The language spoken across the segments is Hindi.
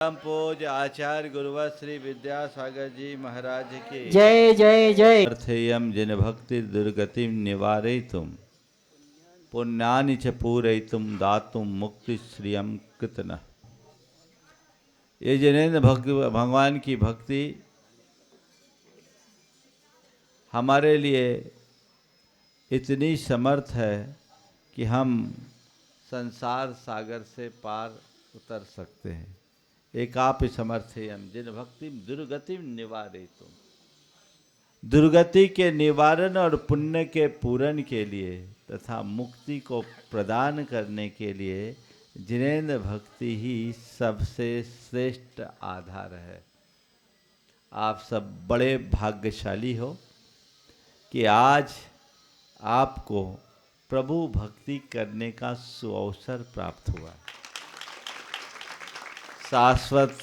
परम पूज्य आचार्य गुरुवर श्री विद्यासागर जी महाराज की जय जय जय। अर्थेयम जिन भक्ति दुर्गतिम निवारयितुम पुण्यानि च पूरयितुम दातुम मुक्ति श्रियम कृतन। ये जिनेन्द्र भगवान की भक्ति हमारे लिए इतनी समर्थ है कि हम संसार सागर से पार उतर सकते हैं। एक आप समर्थयम जिन भक्ति दुर्गतिम निवारयितुम, दुर्गति के निवारण और पुण्य के पूरण के लिए तथा मुक्ति को प्रदान करने के लिए जिनेन्द्र भक्ति ही सबसे श्रेष्ठ आधार है। आप सब बड़े भाग्यशाली हो कि आज आपको प्रभु भक्ति करने का सुअवसर प्राप्त हुआ। शाश्वत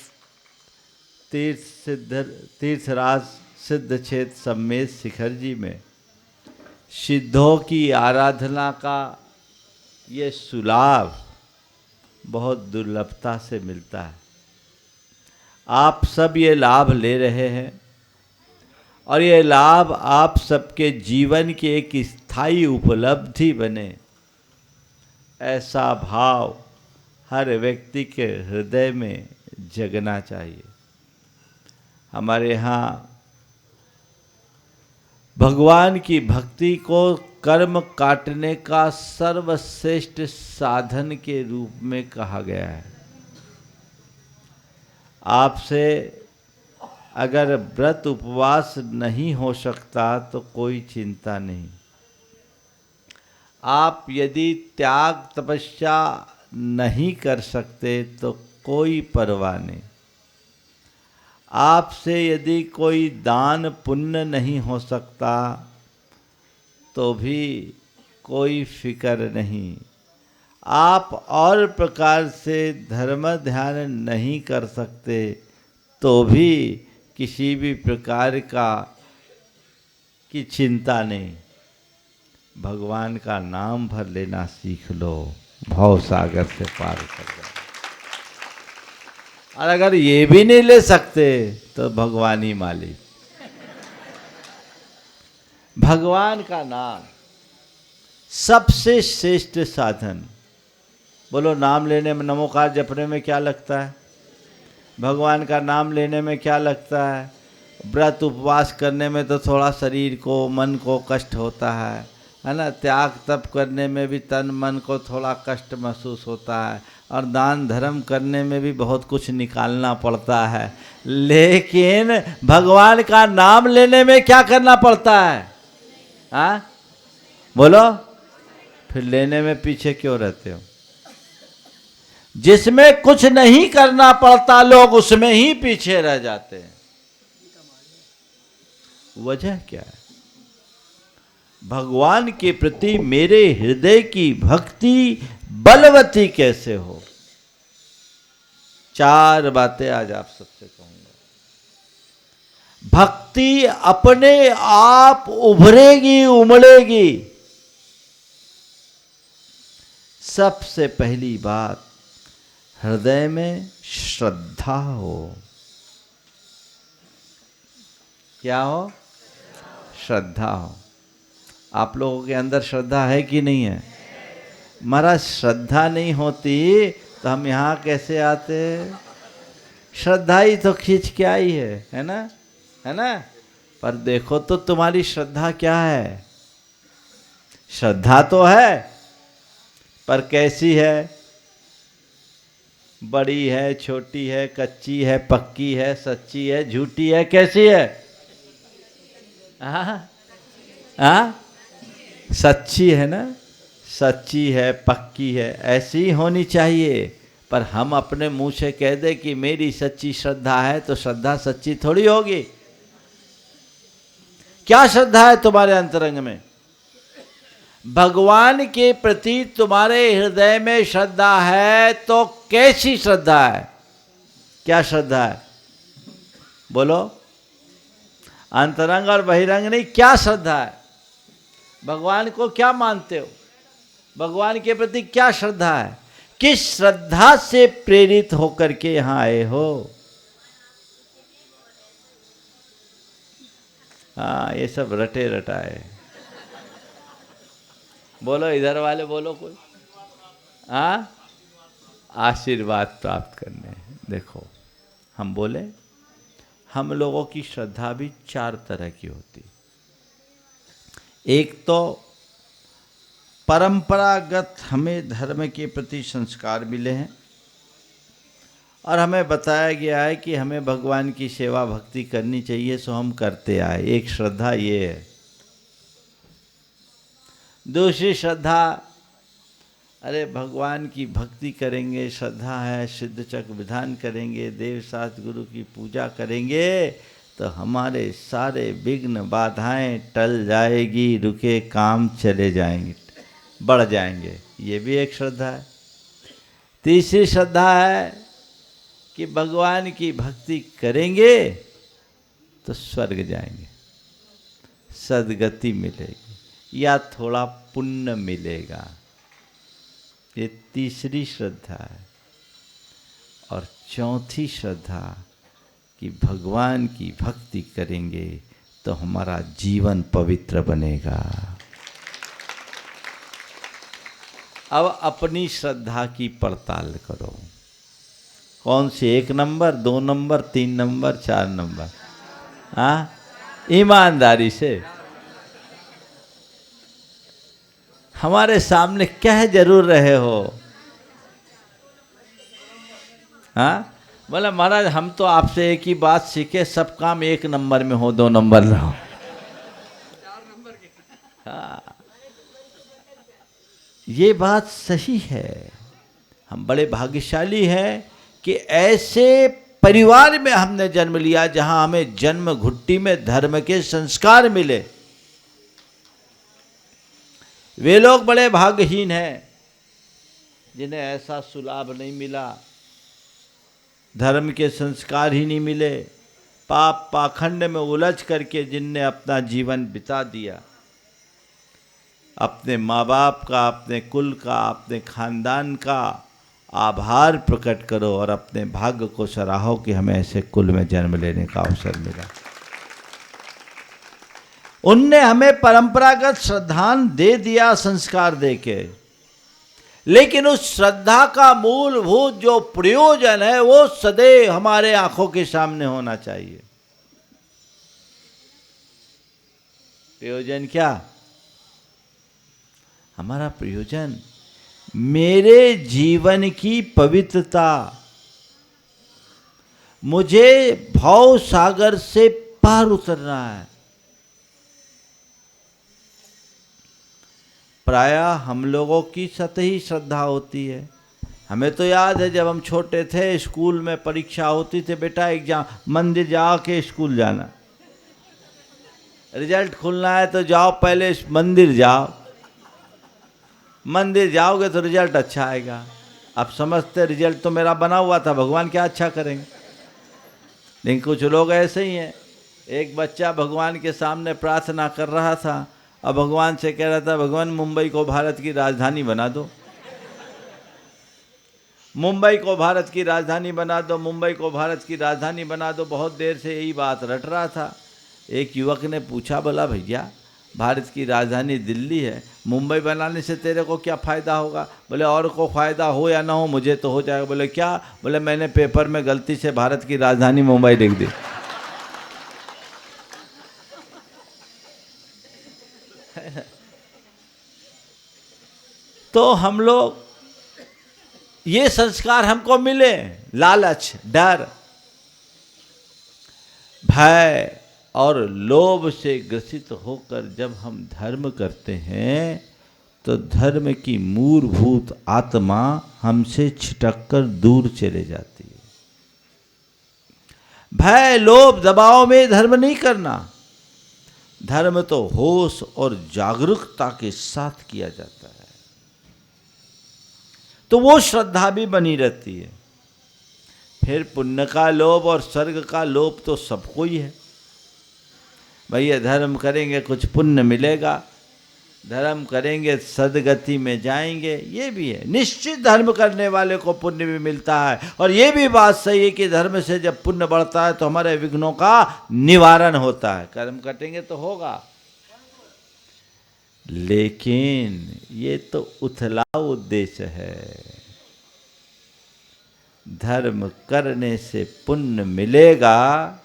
तीर्थराज सिद्ध क्षेत्र सम्मेद शिखर जी में सिद्धों की आराधना का ये सुलाभ बहुत दुर्लभता से मिलता है। आप सब ये लाभ ले रहे हैं और ये लाभ आप सबके जीवन की एक स्थायी उपलब्धि बने, ऐसा भाव हर व्यक्ति के हृदय में जगना चाहिए। हमारे यहाँ भगवान की भक्ति को कर्म काटने का सर्वश्रेष्ठ साधन के रूप में कहा गया है। आपसे अगर व्रत उपवास नहीं हो सकता तो कोई चिंता नहीं। आप यदि त्याग तपस्या नहीं कर सकते तो कोई परवाह नहीं। आपसे यदि कोई दान पुण्य नहीं हो सकता तो भी कोई फिक्र नहीं। आप और प्रकार से धर्म ध्यान नहीं कर सकते तो भी किसी भी प्रकार की चिंता नहीं। भगवान का नाम भर लेना सीख लो, भव सागर से पार कर जाओ। और अगर ये भी नहीं ले सकते तो भगवान ही मालिक। भगवान का नाम सबसे श्रेष्ठ साधन। बोलो, नाम लेने में, नमोकार जपने में क्या लगता है? भगवान का नाम लेने में क्या लगता है? व्रत उपवास करने में तो थोड़ा शरीर को मन को कष्ट होता है ना। त्याग तप करने में भी तन मन को थोड़ा कष्ट महसूस होता है और दान धर्म करने में भी बहुत कुछ निकालना पड़ता है। लेकिन भगवान का नाम लेने में क्या करना पड़ता है? हाँ बोलो, फिर लेने में पीछे क्यों रहते हो? जिसमें कुछ नहीं करना पड़ता लोग उसमें ही पीछे रह जाते हैं। वजह क्या है? भगवान के प्रति मेरे हृदय की भक्ति बलवती कैसे हो? चार बातें आज आप सबसे कहूंगा। भक्ति अपने आप उभरेगी, उमड़ेगी। सबसे पहली बात, हृदय में श्रद्धा हो। क्या हो? श्रद्धा हो। आप लोगों के अंदर श्रद्धा है कि नहीं है? महाराज, श्रद्धा नहीं होती तो हम यहाँ कैसे आते? श्रद्धा ही तो खींच के आई है ना? है ना? पर देखो तो तुम्हारी श्रद्धा क्या है? श्रद्धा तो है पर कैसी है? बड़ी है, छोटी है, कच्ची है, पक्की है, सच्ची है, झूठी है, कैसी है? हाँ, सच्ची है ना? सच्ची है, पक्की है, ऐसी ही होनी चाहिए। पर हम अपने मुंह से कह दे कि मेरी सच्ची श्रद्धा है तो श्रद्धा सच्ची थोड़ी होगी। क्या श्रद्धा है तुम्हारे अंतरंग में? भगवान के प्रति तुम्हारे हृदय में श्रद्धा है तो कैसी श्रद्धा है? क्या श्रद्धा है? बोलो। अंतरंग और बहिरंग नहीं, क्या श्रद्धा है? भगवान को क्या मानते हो? भगवान के प्रति क्या श्रद्धा है? किस श्रद्धा से प्रेरित होकर के यहां आए हो? हाँ, ये सब रटे रटाए। बोलो इधर वाले, बोलो कोई। हाँ, आशीर्वाद प्राप्त करने। देखो, हम बोले हम लोगों की श्रद्धा भी 4 तरह की होती। एक तो परंपरागत हमें धर्म के प्रति संस्कार मिले हैं और हमें बताया गया है कि हमें भगवान की सेवा भक्ति करनी चाहिए, सो हम करते आए। एक श्रद्धा ये है। दूसरी श्रद्धा, अरे भगवान की भक्ति करेंगे, श्रद्धा है, सिद्ध चक विधान करेंगे, देव शास्त्र गुरु की पूजा करेंगे तो हमारे सारे विघ्न बाधाएं टल जाएगी, रुके काम चले जाएंगे, बढ़ जाएंगे। ये भी एक श्रद्धा है। तीसरी श्रद्धा है कि भगवान की भक्ति करेंगे तो स्वर्ग जाएंगे, सद्गति मिलेगी या थोड़ा पुण्य मिलेगा। ये तीसरी श्रद्धा है। और चौथी श्रद्धा कि भगवान की भक्ति करेंगे तो हमारा जीवन पवित्र बनेगा। अब अपनी श्रद्धा की पड़ताल करो। कौन सी? 1 नंबर, 2 नंबर, 3 नंबर, 4 नंबर? हाँ, ईमानदारी से हमारे सामने कह जरूर रहे हो। हाँ, बोला महाराज हम तो आपसे एक ही बात सीखे, सब काम 1 नंबर में हो, 2 नंबर रहो। हाँ, ये बात सही है। हम बड़े भाग्यशाली हैं कि ऐसे परिवार में हमने जन्म लिया जहां हमें जन्म घुट्टी में धर्म के संस्कार मिले। वे लोग बड़े भाग्यहीन हैं जिन्हें ऐसा सुलाभ नहीं मिला, धर्म के संस्कार ही नहीं मिले, पाप पाखंड में उलझ करके जिनने अपना जीवन बिता दिया। अपने माँ बाप का, अपने कुल का, अपने खानदान का आभार प्रकट करो और अपने भाग्य को सराहो कि हमें ऐसे कुल में जन्म लेने का अवसर मिला। उनने हमें परंपरागत श्रद्धान दे दिया, संस्कार देके, लेकिन उस श्रद्धा का मूलभूत जो प्रयोजन है वो सदैव हमारे आंखों के सामने होना चाहिए। प्रयोजन क्या? हमारा प्रयोजन मेरे जीवन की पवित्रता, मुझे भव सागर से पार उतरना है। प्रायः हम लोगों की सतही श्रद्धा होती है। हमें तो याद है जब हम छोटे थे, स्कूल में परीक्षा होती थी, बेटा एग्जाम, मंदिर जाके स्कूल जाना, रिजल्ट खुलना है तो जाओ पहले मंदिर जाओ, मंदिर जाओगे तो रिजल्ट अच्छा आएगा। अब समझते रिजल्ट तो मेरा बना हुआ था, भगवान क्या अच्छा करेंगे। लेकिन कुछ लोग ऐसे ही हैं। एक बच्चा भगवान के सामने प्रार्थना कर रहा था और भगवान से कह रहा था, भगवान मुंबई को भारत की राजधानी बना दो, मुंबई को भारत की राजधानी बना दो, मुंबई को भारत की राजधानी बना दो। बहुत देर से यही बात रट रहा था। एक युवक ने पूछा, बोला भैया भारत की राजधानी दिल्ली है, मुंबई बनाने से तेरे को क्या फ़ायदा होगा? बोले और को फ़ायदा हो या ना हो, मुझे तो हो जाएगा। बोले क्या? बोले मैंने पेपर में गलती से भारत की राजधानी मुंबई लिख दी। तो हम लोग, ये संस्कार हमको मिले, लालच, डर, भय और लोभ से ग्रसित होकर जब हम धर्म करते हैं तो धर्म की मूलभूत आत्मा हमसे छिटककर दूर चले जाती है। भय, लोभ, दबाव में धर्म नहीं करना। धर्म तो होश और जागरूकता के साथ किया जाता है, तो वो श्रद्धा भी बनी रहती है। फिर पुण्य का लोभ और स्वर्ग का लोभ तो सबको ही है। भैया धर्म करेंगे कुछ पुण्य मिलेगा, धर्म करेंगे सदगति में जाएंगे, ये भी है। निश्चित धर्म करने वाले को पुण्य भी मिलता है, और ये भी बात सही है कि धर्म से जब पुण्य बढ़ता है तो हमारे विघ्नों का निवारण होता है। कर्म करेंगे तो होगा, लेकिन ये तो उथला उद्देश्य है। धर्म करने से पुण्य मिलेगा,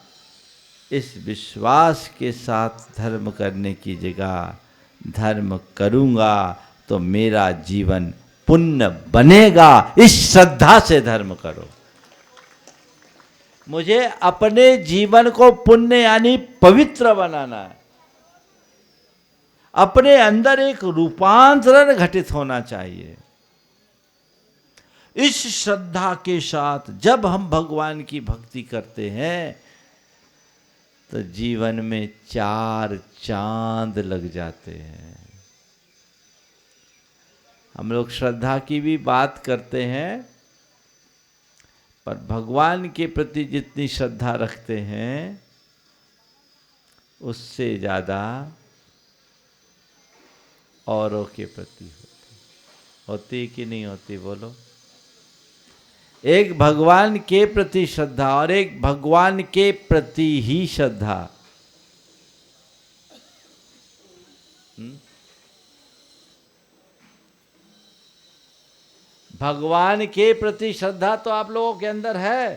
इस विश्वास के साथ धर्म करने की जगह धर्म करूंगा तो मेरा जीवन पुण्य बनेगा, इस श्रद्धा से धर्म करो। मुझे अपने जीवन को पुण्य यानी पवित्र बनाना है। अपने अंदर एक रूपांतरण घटित होना चाहिए। इस श्रद्धा के साथ जब हम भगवान की भक्ति करते हैं तो जीवन में 4 चांद लग जाते हैं। हम लोग श्रद्धा की भी बात करते हैं, पर भगवान के प्रति जितनी श्रद्धा रखते हैं उससे ज़्यादा औरों के प्रति होती कि नहीं होती, बोलो। एक भगवान के प्रति श्रद्धा और एक भगवान के प्रति ही श्रद्धा। भगवान के प्रति श्रद्धा तो आप लोगों के अंदर है,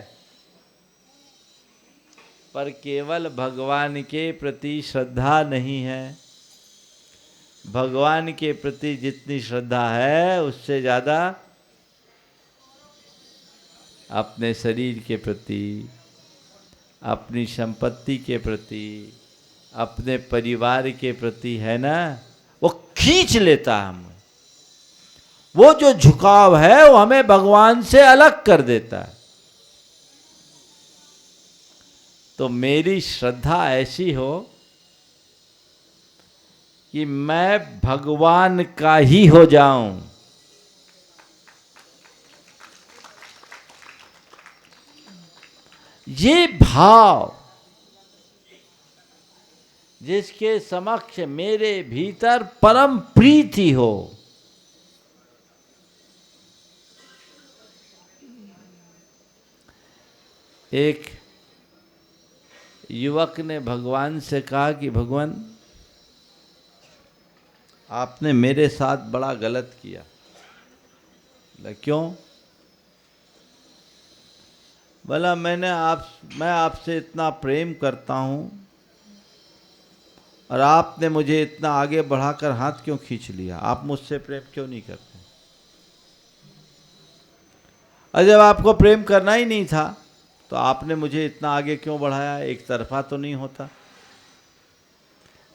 पर केवल भगवान के प्रति श्रद्धा नहीं है। भगवान के प्रति जितनी श्रद्धा है उससे ज़्यादा अपने शरीर के प्रति, अपनी संपत्ति के प्रति, अपने परिवार के प्रति है ना, वो खींच लेता है हमें। वो जो झुकाव है वो हमें भगवान से अलग कर देता है। तो मेरी श्रद्धा ऐसी हो कि मैं भगवान का ही हो जाऊं। ये भाव जिसके समक्ष मेरे भीतर परम प्रीति हो, एक युवक ने भगवान से कहा कि भगवान आपने मेरे साथ बड़ा गलत किया। क्यों? बोला मैं आपसे इतना प्रेम करता हूँ और आपने मुझे इतना आगे बढ़ाकर हाथ क्यों खींच लिया? आप मुझसे प्रेम क्यों नहीं करते? और जब आपको प्रेम करना ही नहीं था तो आपने मुझे इतना आगे क्यों बढ़ाया? एक तरफा तो नहीं होता,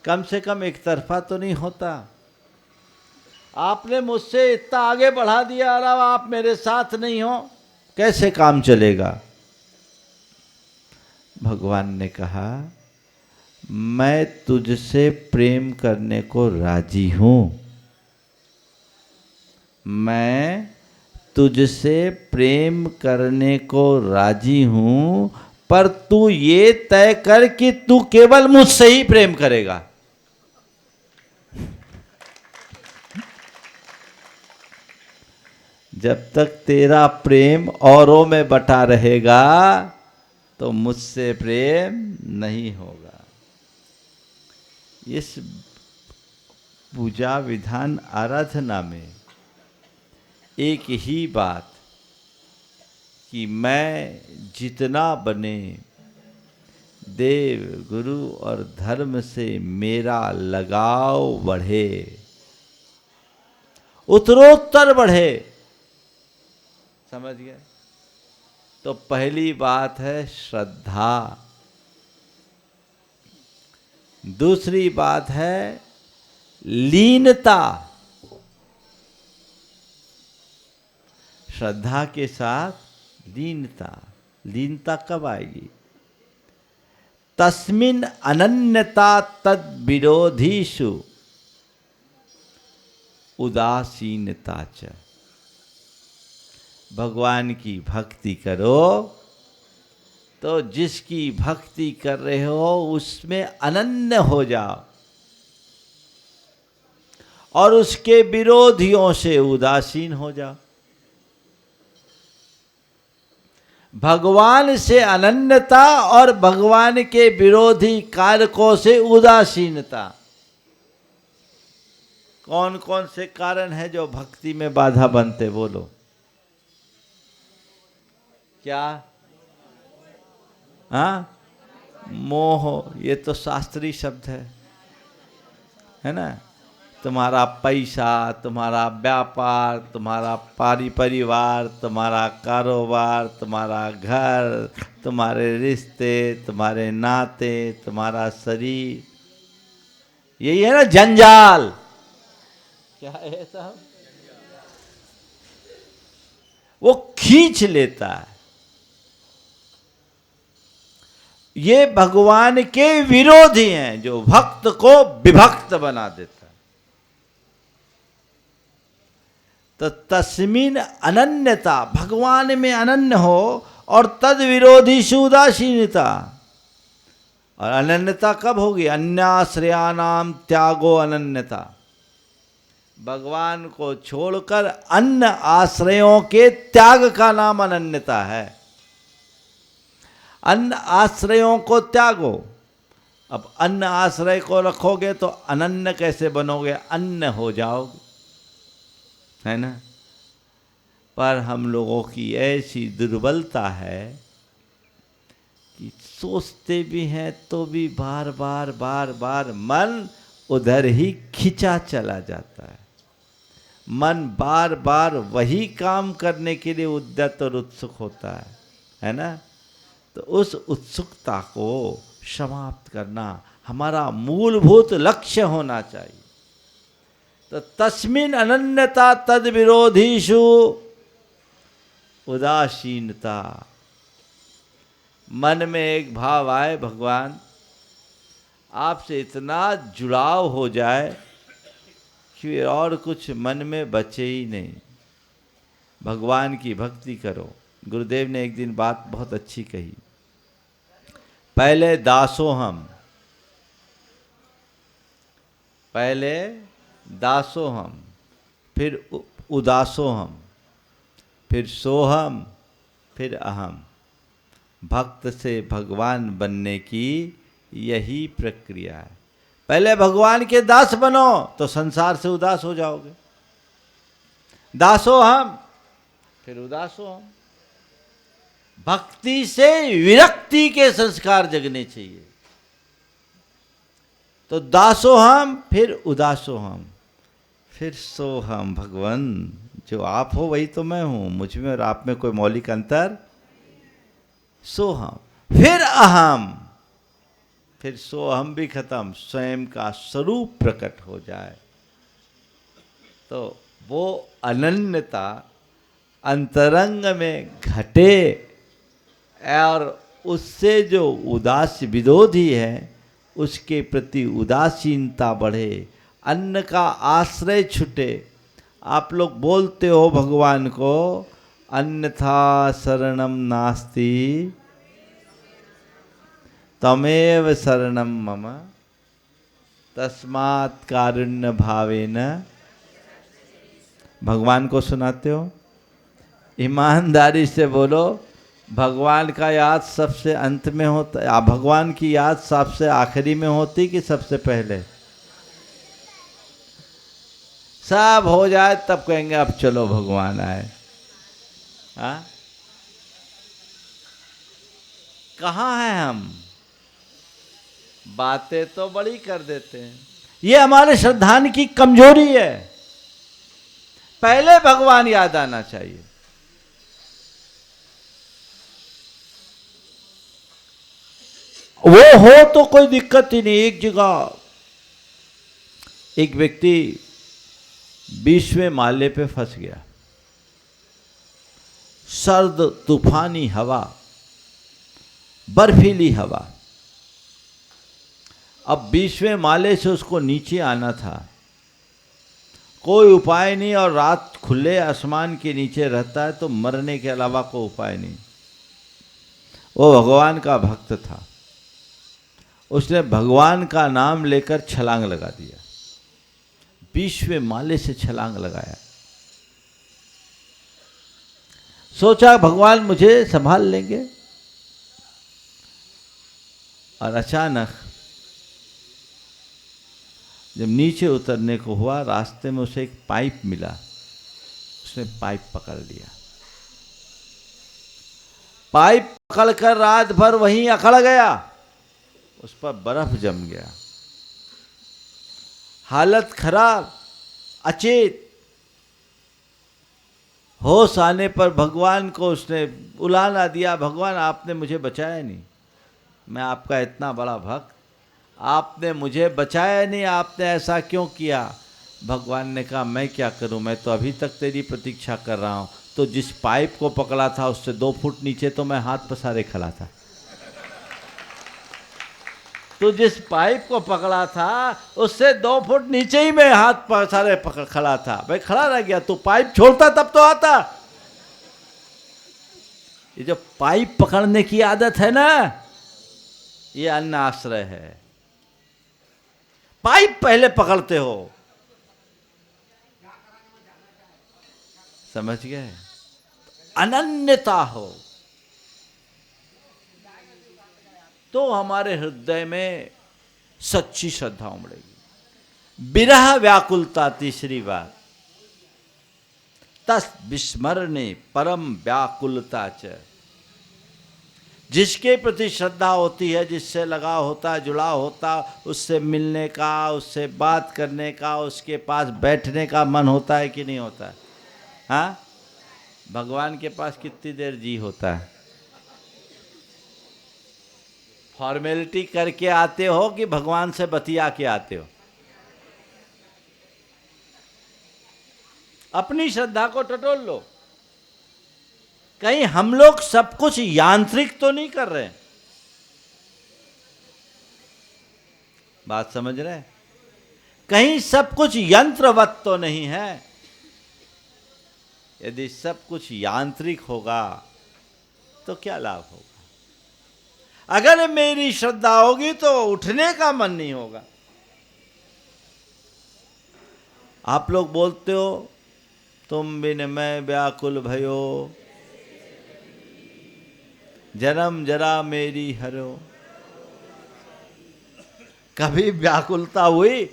कम से कम एक तरफा तो नहीं होता। आपने मुझसे इतना आगे बढ़ा दिया और अब आप मेरे साथ नहीं हो, कैसे काम चलेगा? भगवान ने कहा मैं तुझसे प्रेम करने को राजी हूं, मैं तुझसे प्रेम करने को राजी हूं, पर तू ये तय कर कि तू केवल मुझसे ही प्रेम करेगा। जब तक तेरा प्रेम औरों में बटा रहेगा तो मुझसे प्रेम नहीं होगा। इस पूजा विधान आराधना में एक ही बात कि मैं जितना बने देव गुरु और धर्म से मेरा लगाव बढ़े, उत्तरोत्तर बढ़े। समझ गए? तो पहली बात है श्रद्धा, दूसरी बात है लीनता। श्रद्धा के साथ लीनता। लीनता कब आएगी? तस्मिन् अनन्यता तद विरोधीषु उदासीनता च। भगवान की भक्ति करो तो जिसकी भक्ति कर रहे हो उसमें अनन्य हो जाओ, और उसके विरोधियों से उदासीन हो जाओ। भगवान से अनन्यता और भगवान के विरोधी कारकों से उदासीनता। कौन कौन से कारण है जो भक्ति में बाधा बनते, बोलो। क्या? हाँ, मोह, ये तो शास्त्रीय शब्द है ना। तुम्हारा पैसा, तुम्हारा व्यापार, तुम्हारा परिवार, तुम्हारा कारोबार, तुम्हारा घर, तुम्हारे रिश्ते, तुम्हारे नाते, तुम्हारा शरीर, यही है ना जंजाल। क्या है साहब? वो खींच लेता है। ये भगवान के विरोधी हैं जो भक्त को विभक्त बना देता है। तो तस्मिन अनन्यता, भगवान में अनन्य हो और तद विरोधी से उदासीनता। और अनन्यता कब होगी? अन्याश्रयानाम त्यागो अनन्यता। भगवान को छोड़कर अन्य आश्रयों के त्याग का नाम अनन्यता है। अन्य आश्रयों को त्यागो। अब अन्य आश्रय को रखोगे तो अनन्य कैसे बनोगे? अन्य हो जाओगे, है ना। पर हम लोगों की ऐसी दुर्बलता है कि सोचते भी हैं तो भी बार बार बार बार मन उधर ही खिंचा चला जाता है। मन बार बार वही काम करने के लिए उद्यत और उत्सुक होता है ना। तो उस उत्सुकता को समाप्त करना हमारा मूलभूत लक्ष्य होना चाहिए। तो तस्मिन अनन्यता तद विरोधीषु उदासीनता। मन में एक भाव आए, भगवान आपसे इतना जुड़ाव हो जाए कि और कुछ मन में बचे ही नहीं, भगवान की भक्ति करो। गुरुदेव ने एक दिन बात बहुत अच्छी कही। पहले दासोहम, पहले दासोहम, फिर उदासोहम, फिर सोहम, फिर अहम। भक्त से भगवान बनने की यही प्रक्रिया है। पहले भगवान के दास बनो तो संसार से उदास हो जाओगे। दासोहम, फिर उदासोहम। भक्ति से विरक्ति के संस्कार जगने चाहिए। तो दासोहम, फिर उदासोहम, फिर सोहम। भगवान जो आप हो वही तो मैं हूं, मुझ में और आप में कोई मौलिक अंतर। सोहम, फिर अहम, फिर सोहम भी खत्म, स्वयं का स्वरूप प्रकट हो जाए। तो वो अनन्यता अंतरंग में घटे और उससे जो उदास विरोधी है उसके प्रति उदासीनता बढ़े, अन्न का आश्रय छूटे। आप लोग बोलते हो भगवान को, अन्यथा शरणम नास्ति तमेव शरणम मम तस्मात् कारुण्य भावेन। भगवान को सुनाते हो? ईमानदारी से बोलो, भगवान का याद सबसे अंत में होता है? भगवान की याद सबसे आखिरी में होती कि सबसे पहले? सब हो जाए तब कहेंगे अब चलो भगवान आए। हाँ, कहाँ हैं हम? बातें तो बड़ी कर देते हैं। ये हमारे श्रद्धान की कमजोरी है। पहले भगवान याद आना चाहिए। वो हो तो कोई दिक्कत ही नहीं। एक जगह एक व्यक्ति 20वें माले पे फंस गया। सर्द तूफानी हवा, बर्फीली हवा। अब 20वें माले से उसको नीचे आना था, कोई उपाय नहीं। और रात खुले आसमान के नीचे रहता है तो मरने के अलावा कोई उपाय नहीं। वो भगवान का भक्त था। उसने भगवान का नाम लेकर छलांग लगा दिया। 20वें माले से छलांग लगाया। सोचा भगवान मुझे संभाल लेंगे, और अचानक जब नीचे उतरने को हुआ, रास्ते में उसे एक पाइप मिला, उसने पाइप पकड़ लिया। पाइप पकड़कर रात भर वहीं अकड़ गया, उस पर बर्फ जम गया, हालत खराब, अचेत। होश आने पर भगवान को उसने उलाना दिया, भगवान आपने मुझे बचाया नहीं, मैं आपका इतना बड़ा भक्त, आपने मुझे बचाया नहीं, आपने ऐसा क्यों किया? भगवान ने कहा मैं क्या करूं, मैं तो अभी तक तेरी प्रतीक्षा कर रहा हूं। तो जिस पाइप को पकड़ा था उससे 2 फुट नीचे तो मैं हाथ पसारे खड़ा था। तो जिस पाइप को पकड़ा था उससे 2 फुट नीचे ही मैं हाथ पसारे पकड़ खड़ा था। भाई खड़ा रह गया, तो पाइप छोड़ता तब तो आता। ये जो पाइप पकड़ने की आदत है ना, ये अन्न आश्रय है। पाइप पहले पकड़ते हो, समझ गए? अनन्यता हो तो हमारे हृदय में सच्ची श्रद्धा उमड़ेगी। विरह व्याकुलता, तीसरी बात, तस् विस्मरणे परम व्याकुलता च। जिसके प्रति श्रद्धा होती है, जिससे लगाव होता है, जुड़ाव होता, उससे मिलने का, उससे बात करने का, उसके पास बैठने का मन होता है कि नहीं होता है? हाँ, भगवान के पास कितनी देर जी होता है? फॉर्मेलिटी करके आते हो कि भगवान से बतिया के आते हो? अपनी श्रद्धा को टटोल लो। कहीं हम लोग सब कुछ यांत्रिक तो नहीं कर रहे हैं? बात समझ रहे हैं? कहीं सब कुछ यंत्रवत तो नहीं है? यदि सब कुछ यांत्रिक होगा तो क्या लाभ होगा? अगर मेरी श्रद्धा होगी तो उठने का मन नहीं होगा। आप लोग बोलते हो तुम बिन मैं व्याकुल भयो, जन्म जरा मेरी हरो। कभी व्याकुलता हुई?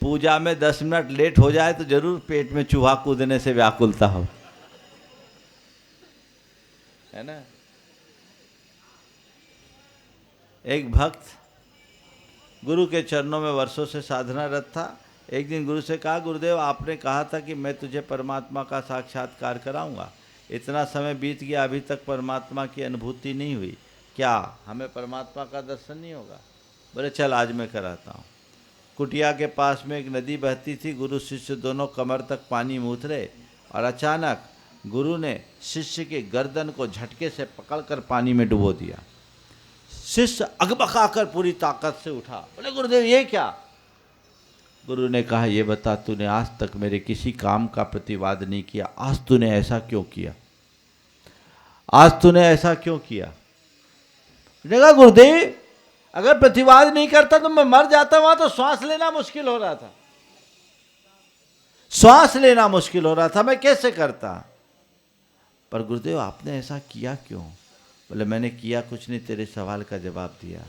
पूजा में 10 मिनट लेट हो जाए तो जरूर पेट में चूहा कूदने से व्याकुलता हो, है ना? एक भक्त गुरु के चरणों में वर्षों से साधनारत था। एक दिन गुरु से कहा, गुरुदेव आपने कहा था कि मैं तुझे परमात्मा का साक्षात्कार कराऊंगा, इतना समय बीत गया अभी तक परमात्मा की अनुभूति नहीं हुई, क्या हमें परमात्मा का दर्शन नहीं होगा? बोले चल आज मैं कराता हूँ। कुटिया के पास में एक नदी बहती थी, गुरु शिष्य दोनों कमर तक पानी में उतरे और अचानक गुरु ने शिष्य के गर्दन को झटके से पकड़कर पानी में डुबो दिया। शिष्य अगबकाकर पूरी ताकत से उठा। बोले गुरुदेव ये क्या? गुरु ने कहा ये बता, तूने आज तक मेरे किसी काम का प्रतिवाद नहीं किया, आज तूने ऐसा क्यों किया? आज तूने ऐसा क्यों किया? कहा गुरुदेव अगर प्रतिवाद नहीं करता तो मैं मर जाता, वहां तो श्वास लेना मुश्किल हो रहा था, श्वास लेना मुश्किल हो रहा था, मैं कैसे करता? पर गुरुदेव आपने ऐसा किया क्यों? बोले मैंने किया कुछ नहीं, तेरे सवाल का जवाब दिया।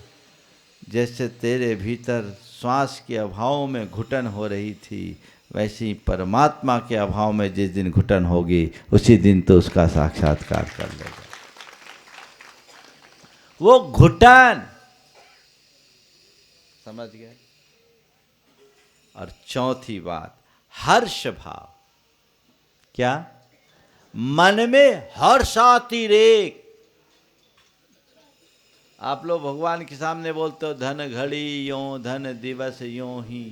जैसे तेरे भीतर श्वास के अभाव में घुटन हो रही थी, वैसे ही परमात्मा के अभाव में जिस दिन घुटन होगी उसी दिन तो उसका साक्षात्कार कर लेगा। वो घुटन, समझ गए? और चौथी बात, हर्ष भाव। क्या? मन में हर्षातिरेक। आप लोग भगवान के सामने बोलते हो धन घड़ी यों, धन दिवस यों ही,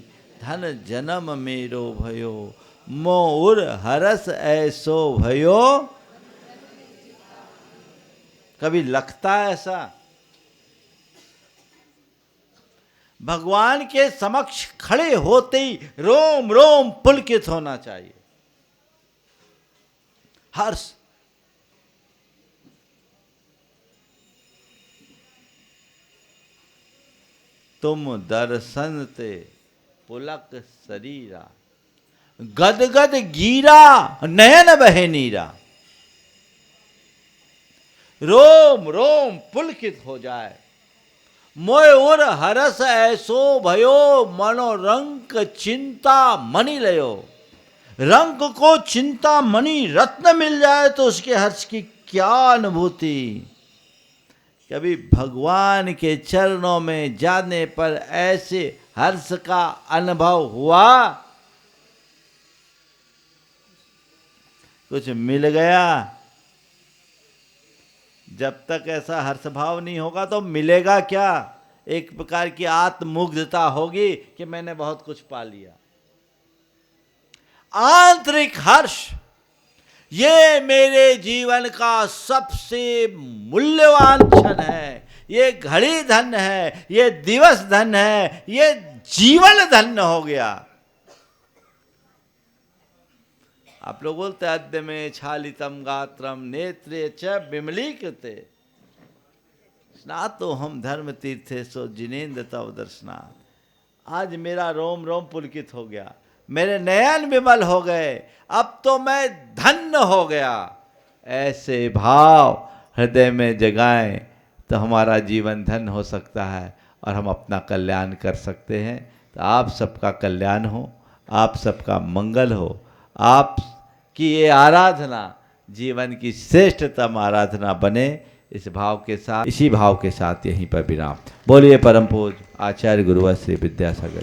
धन जन्म मेरो भयो, मोर हरस ऐसो भयो। कभी लगता है ऐसा? भगवान के समक्ष खड़े होते ही रोम रोम पुलकित होना चाहिए। हर्ष। तुम दर्शन ते पुलक शरीरा, गदगद गीरा नयन बहे नीरा। रोम रोम पुलकित हो जाए, मोय उर हरस ऐसो भयो, मनोरंक चिंता मणि लयो। रंक को चिंता मणि रत्न मिल जाए तो उसके हर्ष की क्या अनुभूति। कभी भगवान के चरणों में जाने पर ऐसे हर्ष का अनुभव हुआ? कुछ मिल गया? जब तक ऐसा हर्ष भाव नहीं होगा तो मिलेगा क्या? एक प्रकार की आत्ममुग्धता होगी कि मैंने बहुत कुछ पा लिया। आंतरिक हर्ष ये मेरे जीवन का सबसे मूल्यवान क्षण है, ये घड़ी धन है, ये दिवस धन है, ये जीवन धन्य हो गया। आप लोग बोलते अद्य में छालितम गात्रम नेत्रे च विमलीकृते स्नातो हम धर्म तीर्थे सो जिनेन्द्र तव दर्शनात्। आज मेरा रोम रोम पुलकित हो गया, मेरे नयन विमल हो गए, अब तो मैं धन्य हो गया। ऐसे भाव हृदय में जगाएं तो हमारा जीवन धन्य हो सकता है और हम अपना कल्याण कर सकते हैं। तो आप सबका कल्याण हो, आप सबका मंगल हो, आप की ये आराधना जीवन की श्रेष्ठतम आराधना बने। इस भाव के साथ, इसी भाव के साथ यहीं पर विराम। बोलिए परम पूज्य आचार्य गुरुवर श्री विद्यासागर।